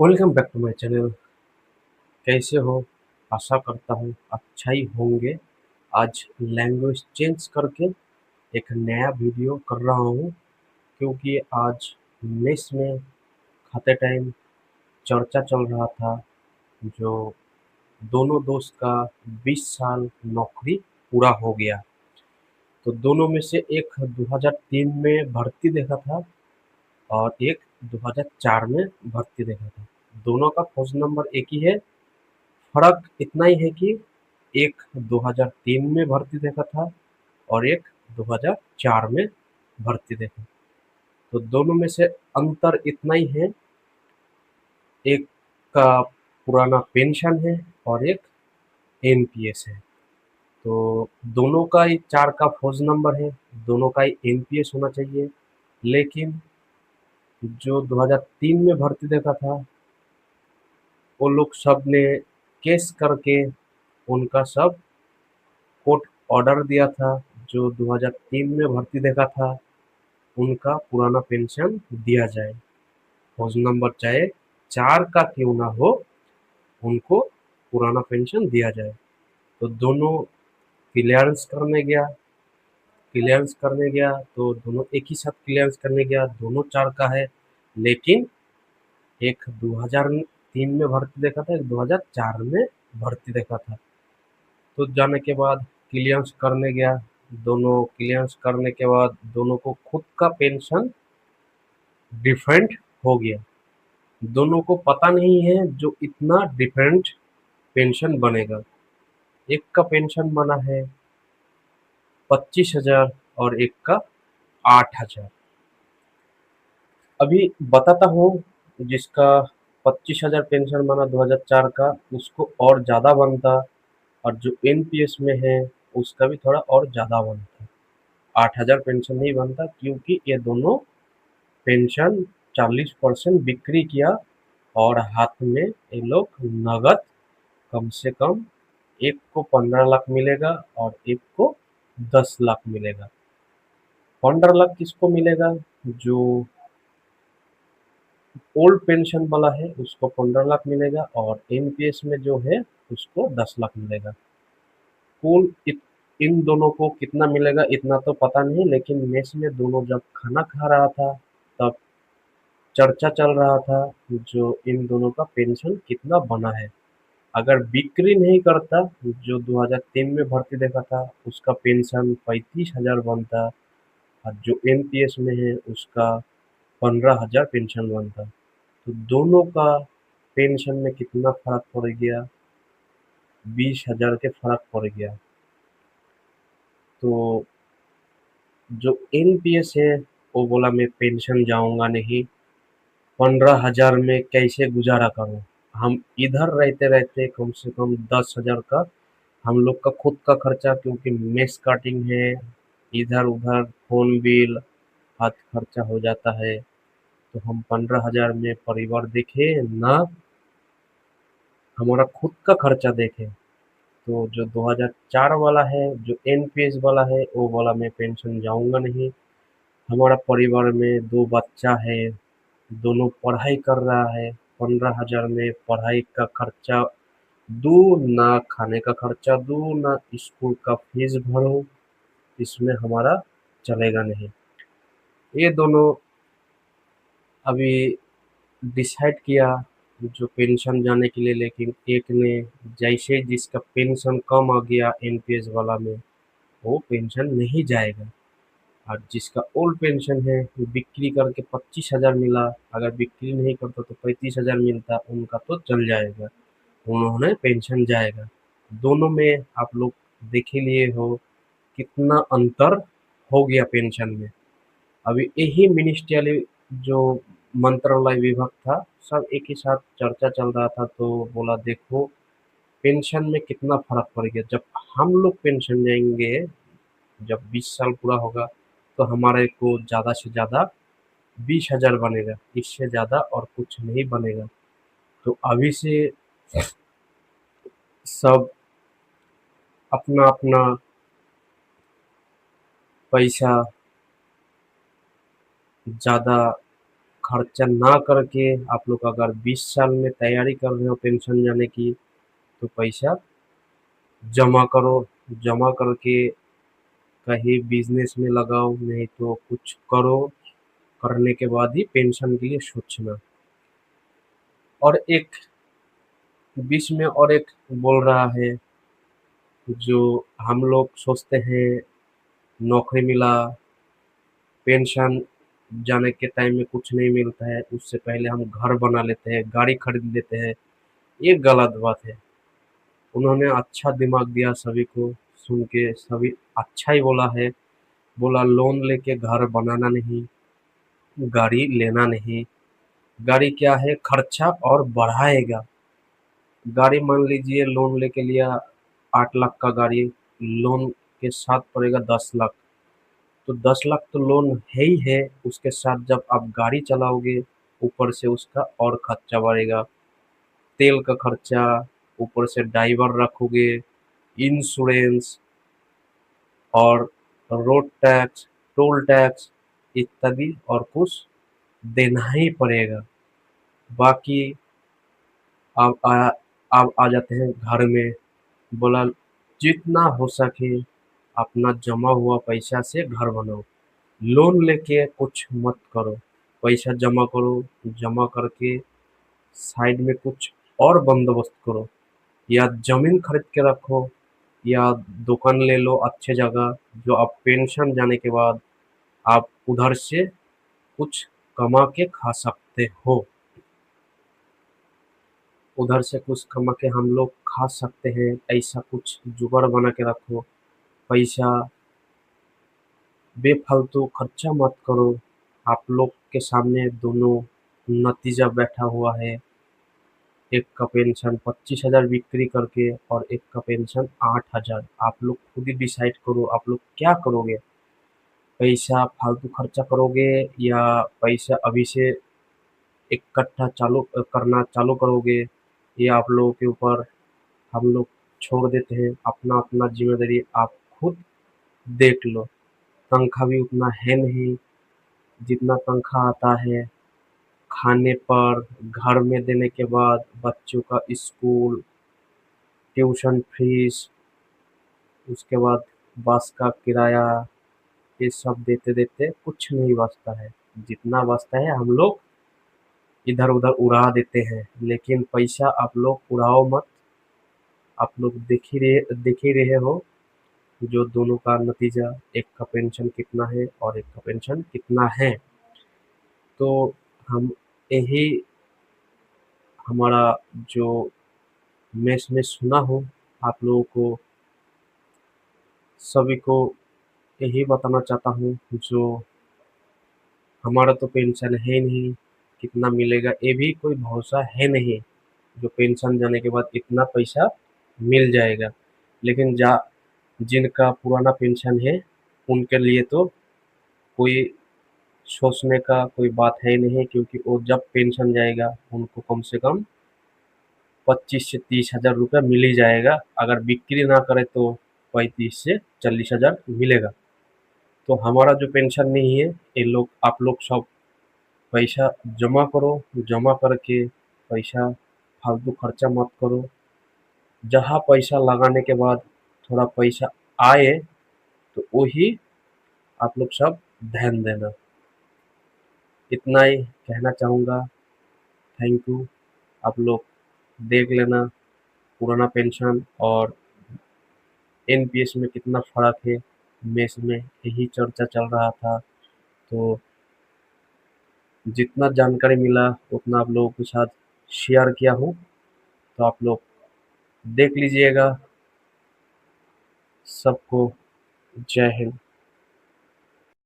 Welcome back to my channel. कैसे हो? आशा करता हूँ अच्छा ही होंगे। आज लैंग्वेज चेंज करके एक नया वीडियो कर रहा हूँ, क्योंकि आज मेस में खाते टाइम चर्चा चल रहा था। जो दोनों दोस्त का 20 साल नौकरी पूरा हो गया। तो दोनों में से एक 2003 में भर्ती देखा था और एक 2004 में भर्ती देखा था। दोनों का फोन नंबर एक ही है। फर्क इतना ही है कि एक 2003 में भर्ती देखा था और एक 2004 में भर्ती देखा। तो दोनों में से अंतर इतना ही है, एक का पुराना पेंशन है और एक एनपीएस है। तो दोनों का ही 4 का फौज नंबर है, दोनों का ही एनपीएस होना चाहिए। लेकिन जो 2003 में भर्ती देखा था, वो लोग सब ने केस करके उनका सब कोर्ट ऑर्डर दिया था। जो 2003 में भर्ती देखा था, उनका पुराना पेंशन दिया जाए। फौज नंबर चाहे 4 का क्यों ना हो, उनको पुराना पेंशन दिया जाए। तो दोनों क्लियरेंस करने गया तो दोनों एक ही साथ क्लियरेंस करने गया। दोनों 4 का है, लेकिन एक 2003 में भर्ती देखा था, एक 2004 में भर्ती देखा था। तो जाने के बाद क्लियरेंस करने गया। दोनों क्लियरेंस करने के बाद दोनों को खुद का पेंशन डिफरेंट हो गया। दोनों को पता नहीं है जो इतना डिफरेंट पेंशन बनेगा। एक का पेंशन बना है 25,000 और एक का 8,000। अभी बताता हूँ। जिसका 25,000 पेंशन बना 2004 का, उसको और ज़्यादा बनता, और जो एनपीएस में है उसका भी थोड़ा और ज़्यादा बनता। 8,000 पेंशन नहीं बनता, क्योंकि ये दोनों पेंशन 40% बिक्री किया और हाथ में ये लोग नगद कम से कम, एक को 15 लाख मिलेगा और एक को 10 लाख मिलेगा। 15 लाख किसको मिलेगा? जो ओल्ड पेंशन वाला है उसको 15 लाख मिलेगा, और एनपीएस में जो है उसको 10 लाख मिलेगा। कुल इन दोनों को कितना मिलेगा इतना तो पता नहीं, लेकिन मेस में दोनों जब खाना खा रहा था, तब चर्चा चल रहा था जो इन दोनों का पेंशन कितना बना है। अगर बिक्री नहीं करता, जो 2003 में भर्ती देखा था उसका पेंशन 35,000 बनता, और जो एनपीएस में है उसका 15,000 पेंशन बनता। तो दोनों का पेंशन में कितना फर्क पड़ गया? 20,000 के फर्क पड़ गया। तो जो एनपीएस है वो बोला मैं पेंशन जाऊंगा नहीं, 15,000 में कैसे गुजारा करूं। हम इधर रहते रहते कम से कम 10,000 का हम लोग का खुद का खर्चा, क्योंकि मेस कटिंग है, इधर उधर फोन बिल, हाथ खर्चा हो जाता है। तो हम 15,000 में परिवार देखे ना, हमारा खुद का खर्चा देखे। तो जो 2004 वाला है, जो एनपीएस वाला है, वो वाला मैं पेंशन जाऊंगा नहीं। हमारा परिवार में 2 बच्चा है, दोनों पढ़ाई कर रहा है। 15,000 में पढ़ाई का खर्चा दूँ, ना खाने का खर्चा दूँ, ना स्कूल का फीस भरूँ, इसमें हमारा चलेगा नहीं। ये दोनों अभी डिसाइड किया जो पेंशन जाने के लिए, लेकिन एक ने, जैसे जिसका पेंशन कम आ गया एनपीएस वाला में, वो पेंशन नहीं जाएगा। और जिसका ओल्ड पेंशन है वो बिक्री करके 25,000 मिला, अगर बिक्री नहीं करता तो 35,000 मिलता, उनका तो चल जाएगा, उन्होंने पेंशन जाएगा। दोनों में आप लोग देख ही लिए हो कितना अंतर हो गया पेंशन में। अभी यही मिनिस्ट्रियल जो मंत्रालय विभाग था, सब एक ही साथ चर्चा चल रहा था। तो बोला देखो पेंशन में कितना फर्क पड़ गया। जब हम लोग पेंशन जाएंगे, जब 20 साल पूरा होगा, तो हमारे को ज़्यादा से ज़्यादा 20,000 बनेगा, इससे ज़्यादा और कुछ नहीं बनेगा। तो अभी से सब अपना अपना पैसा ज़्यादा खर्चा ना करके आप लोग अगर 20 साल में तैयारी कर रहे हो पेंशन जाने की, तो पैसा जमा करो। जमा करके कहीं बिजनेस में लगाओ, नहीं तो कुछ करो। करने के बाद ही पेंशन के लिए सोचना। और एक बीच में और एक बोल रहा है, जो हम लोग सोचते हैं नौकरी मिला, पेंशन जाने के टाइम में कुछ नहीं मिलता है, उससे पहले हम घर बना लेते हैं, गाड़ी खरीद लेते हैं। ये गलत बात है। उन्होंने अच्छा दिमाग दिया सभी को, सुन के सभी अच्छा ही बोला है। बोला लोन लेके घर बनाना नहीं, गाड़ी लेना नहीं। गाड़ी क्या है, खर्चा और बढ़ाएगा। गाड़ी मान लीजिए लोन लेके लिया 8 लाख का गाड़ी, लोन के साथ पड़ेगा 10 लाख। तो 10 लाख तो लोन है ही है, उसके साथ जब आप गाड़ी चलाओगे ऊपर से उसका और खर्चा बढ़ेगा। तेल का खर्चा, ऊपर से ड्राइवर रखोगे, इंश्योरेंस और रोड टैक्स, टोल टैक्स इत्यादि और कुछ देना ही पड़ेगा। बाकी अब अब आ जाते हैं घर में। बोला जितना हो सके अपना जमा हुआ पैसा से घर बनाओ, लोन लेके कुछ मत करो। पैसा जमा करो, जमा करके साइड में कुछ और बंदोबस्त करो। या जमीन खरीद के रखो, या दुकान ले लो अच्छे जगह, जो आप पेंशन जाने के बाद आप उधर से कुछ कमा के खा सकते हो। उधर से कुछ कमा के हम लोग खा सकते हैं, ऐसा कुछ जुगाड़ बना के रखो। पैसा बेफालतू खर्चा मत करो। आप लोग के सामने दोनों नतीजा बैठा हुआ है। एक का पेंशन 25,000 बिक्री करके और एक का पेंशन 8,000। आप लोग खुद ही डिसाइड करो, आप लोग क्या करोगे। पैसा फालतू खर्चा करोगे, या पैसा अभी से इकट्ठा चालू करना चालू करोगे। ये आप लोगों के ऊपर हम लोग छोड़ देते हैं। अपना अपना जिम्मेदारी आप खुद देख लो। तनख्वाह भी उतना है नहीं, जितना तनख्वाह आता है खाने पर, घर में देने के बाद बच्चों का स्कूल, ट्यूशन फीस, उसके बाद बस का किराया, ये सब देते देते कुछ नहीं बचता है। जितना बचता है हम लोग इधर उधर उड़ा देते हैं। लेकिन पैसा आप लोग उड़ाओ मत। आप लोग देख ही रहे हो जो दोनों का नतीजा, एक का पेंशन कितना है और एक का पेंशन कितना है। तो हम यही हमारा जो मैं सुना हूँ, आप लोगों को सभी को यही बताना चाहता हूँ, जो हमारा तो पेंशन है नहीं, कितना मिलेगा ये भी कोई भरोसा है नहीं, जो पेंशन जाने के बाद इतना पैसा मिल जाएगा। लेकिन जा जिनका पुराना पेंशन है उनके लिए तो कोई सोचने का कोई बात है नहीं, क्योंकि वो जब पेंशन जाएगा उनको कम से कम 25 से 30 हज़ार रुपया मिल ही जाएगा। अगर बिक्री ना करे तो 35 से 40 हज़ार मिलेगा। तो हमारा जो पेंशन नहीं है, ये लोग आप लोग सब पैसा जमा करो। जमा करके पैसा फालतू खर्चा मत करो। जहाँ पैसा लगाने के बाद थोड़ा पैसा आए तो वही आप लोग सब ध्यान देना। इतना ही कहना चाहूँगा। Thank you. आप लोग देख लेना पुराना पेंशन और एनपीएस में कितना फ़र्क है। मेस में यही चर्चा चल रहा था, तो जितना जानकारी मिला उतना आप लोगों के साथ शेयर किया हूँ। तो आप लोग देख लीजिएगा। सबको जय हिंद।